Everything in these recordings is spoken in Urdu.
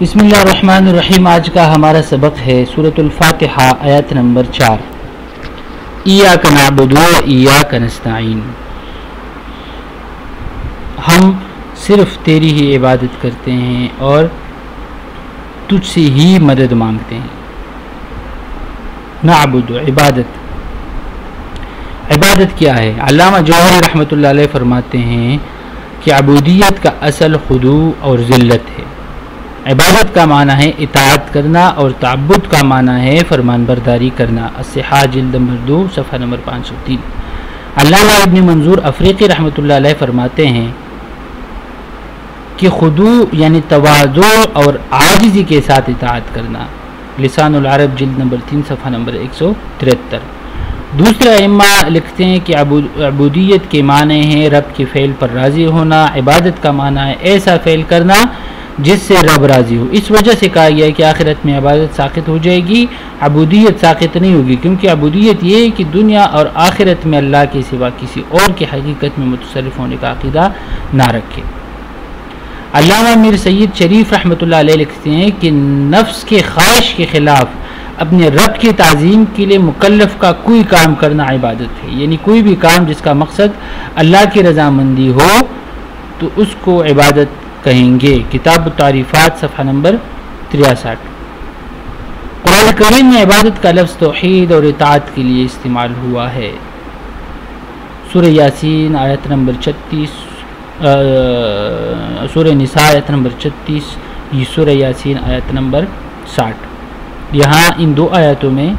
بسم اللہ الرحمن الرحیم۔ آج کا ہمارا سبق ہے سورۃ الفاتحہ آیت نمبر 4۔ ایاک نعبد و ایاک نستعین، ہم صرف تیری ہی عبادت کرتے ہیں اور تجھ سے ہی مدد مانگتے ہیں۔ نعبد، عبادت کیا ہے؟ علامہ جوہری رحمۃ اللہ علیہ فرماتے ہیں کہ عبودیت کا اصل خضوع اور ذلت ہے۔ عبادت کا معنی ہے اطاعت کرنا اور تعبد کا معنی ہے فرمان برداری کرنا۔ الصحاح جلد نمبر 2 صفحہ نمبر 503۔ علامہ ابن منظور افریقی رحمۃ اللہ علیہ فرماتے ہیں کہ خضوع یعنی تواضع اور عاجزی کے ساتھ اطاعت کرنا۔ لسان العرب جلد نمبر 3 صفحہ نمبر 173۔ دوسرے ائمہ لکھتے ہیں کہ عبودیت کے معنی ہیں رب کے فعل پر راضی ہونا۔ عبادت کا معنی ہے ایسا فعل کرنا جس سے رب راضی ہو۔ اس وجہ سے کہا گیا ہے کہ آخرت میں عبادت ساقط ہو جائے گی، عبودیت ساقط نہیں ہوگی، کیونکہ عبودیت یہ ہے کہ دنیا اور آخرت میں اللہ کے سوا کسی اور کی حقیقت میں متصرف ہونے کا عقیدہ نہ رکھے۔ علامہ میر سید شریف رحمۃ اللہ علیہ لکھتے ہیں کہ نفس کے خواہش کے خلاف اپنے رب کی تعظیم کے لیے مکلف کا کوئی کام کرنا عبادت ہے، یعنی کوئی بھی کام جس کا مقصد اللہ کی رضامندی ہو تو اس کو عبادت کہیں گے۔ کتاب التعریفات صفحہ نمبر 63۔ قرآن کریم میں عبادت کا لفظ توحید اور اطاعت کے لیے استعمال ہوا ہے۔ سورہ یاسین آیت نمبر 36، سورہ نساء آیت نمبر 36، یہ سورہ یاسین آیت نمبر 60۔ یہاں ان دو آیاتوں میں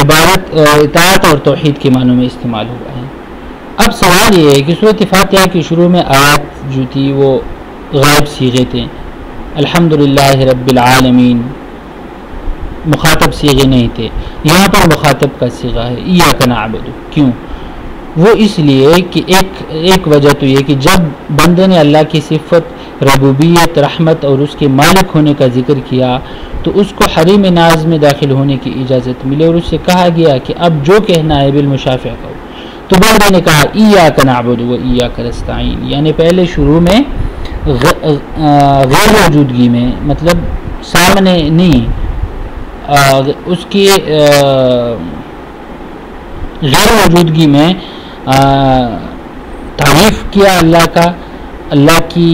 عبادت اطاعت اور توحید کے معنوں میں استعمال ہوا ہے۔ اب سوال یہ ہے کہ سورۃ فاتحہ کے شروع میں آیات جو تھی وہ غائب صیغے تھے، الحمدللہ رب العالمین، مخاطب صیغے نہیں تھے۔ یہاں پر مخاطب کا صیغہ ہے ایاک نعبد۔ کیوں؟ وہ اس لیے کہ ایک وجہ تو یہ کہ جب بندے نے اللہ کی صفت ربوبیت، رحمت اور اس کے مالک ہونے کا ذکر کیا تو اس کو حریم ناز میں داخل ہونے کی اجازت ملی اور اس سے کہا گیا کہ اب جو کہنا ہے بالمشافع کہو۔ تو بندے نے کہا ایاک نعبد و ایاک نستعین، یعنی پہلے شروع میں غیر موجودگی میں، مطلب سامنے نہیں، اس کی غیر موجودگی میں تعریف کیا اللہ کا، اللہ کی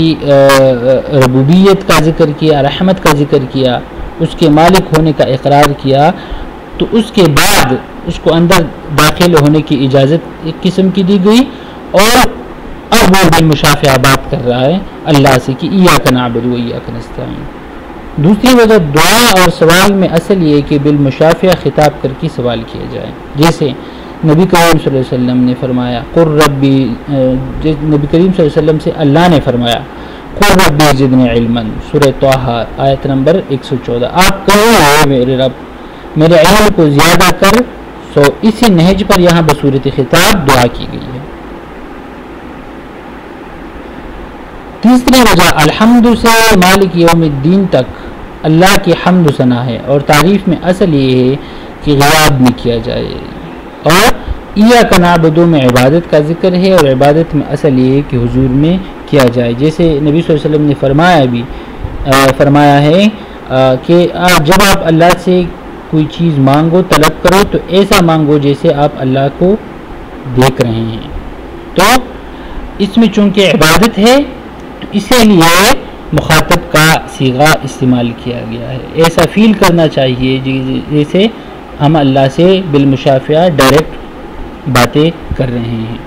ربوبیت کا ذکر کیا، رحمت کا ذکر کیا، اس کے مالک ہونے کا اقرار کیا، تو اس کے بعد اس کو اندر داخل ہونے کی اجازت ایک قسم کی دی گئی، اور اب وہ بالمشافعہ بات کر رہا ہے اللہ سے کہ ایاک نعبد و ایاک نستعین۔ دوسری وجہ دعا اور سوال میں اصل یہ ہے کہ بالمشافعہ خطاب کر کے سوال کیا جائے، جیسے نبی کریم صلی اللہ علیہ وسلم نے فرمایا قر ربی، نبی کریم صلی اللہ علیہ وسلم سے اللہ نے فرمایا قر ربی زدنی علما، سورہ طٰہٰ آیت نمبر 114، آپ کہو میرے رب میرے علم کو زیادہ کر۔ سو اسی نہج پر یہاں بصورت خطاب دعا کی گئی ہے۔ تیسری وجہ الحمد سے مالک یوم الدین تک اللہ کی حمد و ثنا ہے، اور تعریف میں اصل یہ ہے کہ غیاب میں کیا جائے، اور ایاک نعبد میں عبادت کا ذکر ہے اور عبادت میں اصل یہ ہے کہ حضور میں کیا جائے، جیسے نبی صلی اللہ علیہ وسلم نے فرمایا ہے کہ جب آپ اللہ سے کوئی چیز مانگو طلب کرو تو ایسا مانگو جیسے آپ اللہ کو دیکھ رہے ہیں۔ تو اس میں چونکہ عبادت ہے تو اسی لیے مخاطب کا صیغہ استعمال کیا گیا ہے، ایسا فیل کرنا چاہیے جیسے ہم اللہ سے بالمشافعہ ڈائریکٹ باتیں کر رہے ہیں۔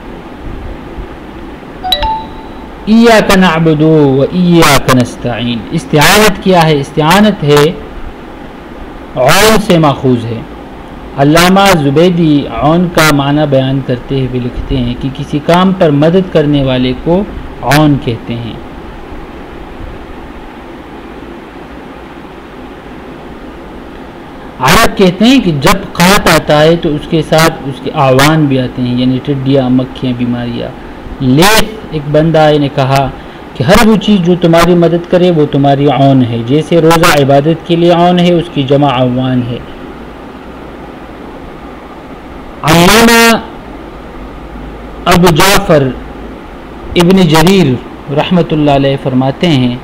ایاک نعبد و ایاک نستعین، استعانت کیا ہے؟ استعانت ہے عون سے ماخوذ ہے۔ علامہ زبیدی عون کا معنی بیان کرتے ہوئے لکھتے ہیں کہ کسی کام پر مدد کرنے والے کو عون کہتے ہیں۔ عرب کہتے ہیں کہ جب قحط آتا ہے تو اس کے ساتھ اس کے اعوان بھی آتے ہیں، یعنی ٹڈیاں، مکھیاں، بیماریاں۔ لیث ایک بندہ نے کہا کہ ہر وہ چیز جو تمہاری مدد کرے وہ تمہاری عون ہے، جیسے روزہ عبادت کے لیے عون ہے، اس کی جمع عوان ہے۔ علامہ ابو جعفر ابن جریر رحمۃ اللہ علیہ فرماتے ہیں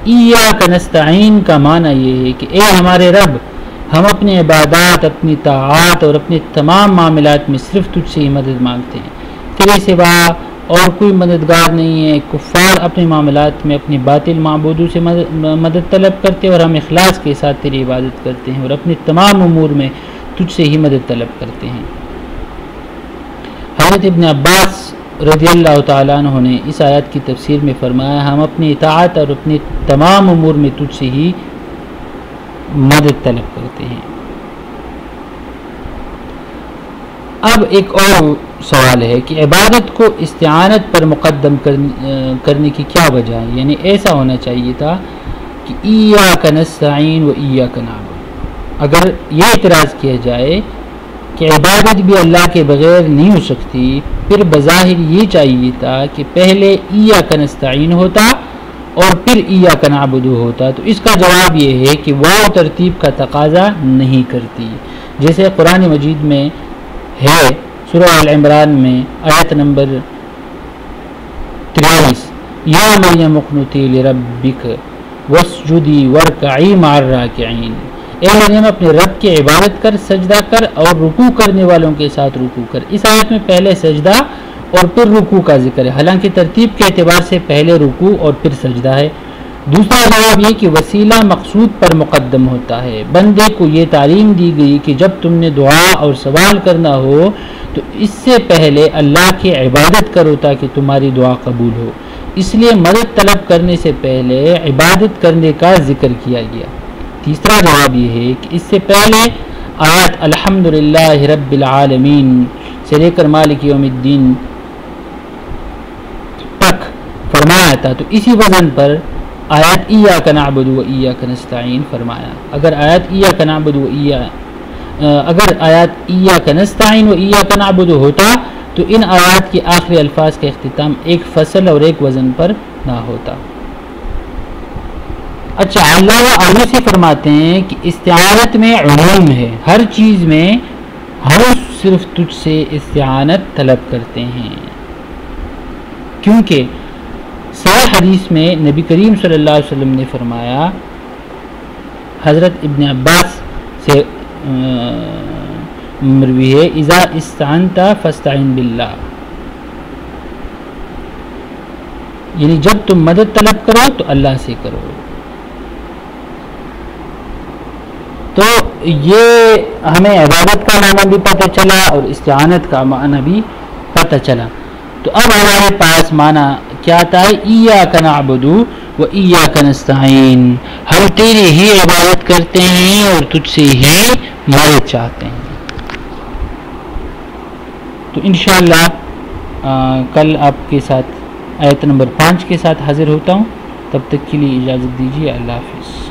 ایاک نستعین کا معنی یہ ہے کہ اے ہمارے رب، ہم اپنی عبادات، اپنی طاعات اور اپنے تمام معاملات میں صرف تجھ سے ہی مدد مانگتے ہیں، تیرے سوا اور کوئی مددگار نہیں ہے۔ کفار اپنے معاملات میں اپنے باطل معبودوں سے مدد طلب کرتے ہیں، اور ہم اخلاص کے ساتھ تیری عبادت کرتے ہیں اور اپنے تمام امور میں تجھ سے ہی مدد طلب کرتے ہیں۔ حضرت ابن عباس رضی اللہ تعالیٰ عنہ نے اس آیت کی تفسیر میں فرمایا، ہم اپنی اطاعت اور اپنے تمام امور میں تجھ سے ہی مدد طلب کرتے ہیں۔ اب ایک اور سوال ہے کہ عبادت کو استعانت پر مقدم کرنے کی کیا وجہ ہے؟ یعنی ایسا ہونا چاہیے تھا کہ ایاک نستعین و ایاک نعبد۔ اگر یہ اعتراض کیا جائے کہ عبادت بھی اللہ کے بغیر نہیں ہو سکتی، پھر بظاہر یہ چاہیے تھا کہ پہلے ایاک نستعین ہوتا اور پھر ایاک نعبد ہوتا، تو اس کا جواب یہ ہے کہ واو ترتیب کا تقاضا نہیں کرتی، جیسے قرآن مجید میں ہے سورہ آل عمران میں آیت نمبر 43، یا مریم اقنتی لربک واسجدی وارکعی مع الراکعین، اے مریم اپنے رب کی عبادت کر، سجدہ کر اور رکوع کرنے والوں کے ساتھ رکوع کر۔ اس آیت میں پہلے سجدہ اور پھر رکوع کا ذکر ہے، حالانکہ ترتیب کے اعتبار سے پہلے رکوع اور پھر سجدہ ہے۔ دوسرا جواب یہ کہ وسیلہ مقصود پر مقدم ہوتا ہے۔ بندے کو یہ تعلیم دی گئی کہ جب تم نے دعا اور سوال کرنا ہو تو اس سے پہلے اللہ کی عبادت کرو تاکہ تمہاری دعا قبول ہو، اس لیے مدد طلب کرنے سے پہلے عبادت کرنے کا ذکر کیا گیا۔ تیسرا جواب یہ ہے کہ اس سے پہلے آیات الحمدللہ رب العالمین سے لے کر مالک یوم الدین تک فرمایا تھا، تو اسی وزن پر آیات ایاک نعبد و ایاک نستعین فرمایا۔ اگر آیات ایاک نستعین و ایاک نعبد ہوتا تو ان آیات کے آخری الفاظ کا اختتام ایک فصل اور ایک وزن پر نہ ہوتا۔ اچھا، علامہ آلوسی فرماتے ہیں کہ استعانت میں عموم ہے، ہر چیز میں ہم صرف تجھ سے استعانت طلب کرتے ہیں، کیونکہ صحیح حدیث میں نبی کریم صلی اللہ علیہ وسلم نے فرمایا، حضرت ابن عباس سے مروی ہے، اذا استعنت فاستعن باللہ، یعنی جب تم مدد طلب کرو تو اللہ سے کرو۔ تو یہ ہمیں عبادت کا معنی بھی پتہ چلا اور استعانت کا معنی بھی پتہ چلا۔ تو اب ہمارے پاس معنی کیا تھا؟ ایاک نعبد و ایاک نستعین، ہم تیری ہی عبادت کرتے ہیں اور تجھ سے ہی مدد چاہتے ہیں۔ تو انشاءاللہ کل آپ کے ساتھ آیت نمبر 5 کے ساتھ حاضر ہوتا ہوں، تب تک کے لیے اجازت دیجیے، اللہ حافظ۔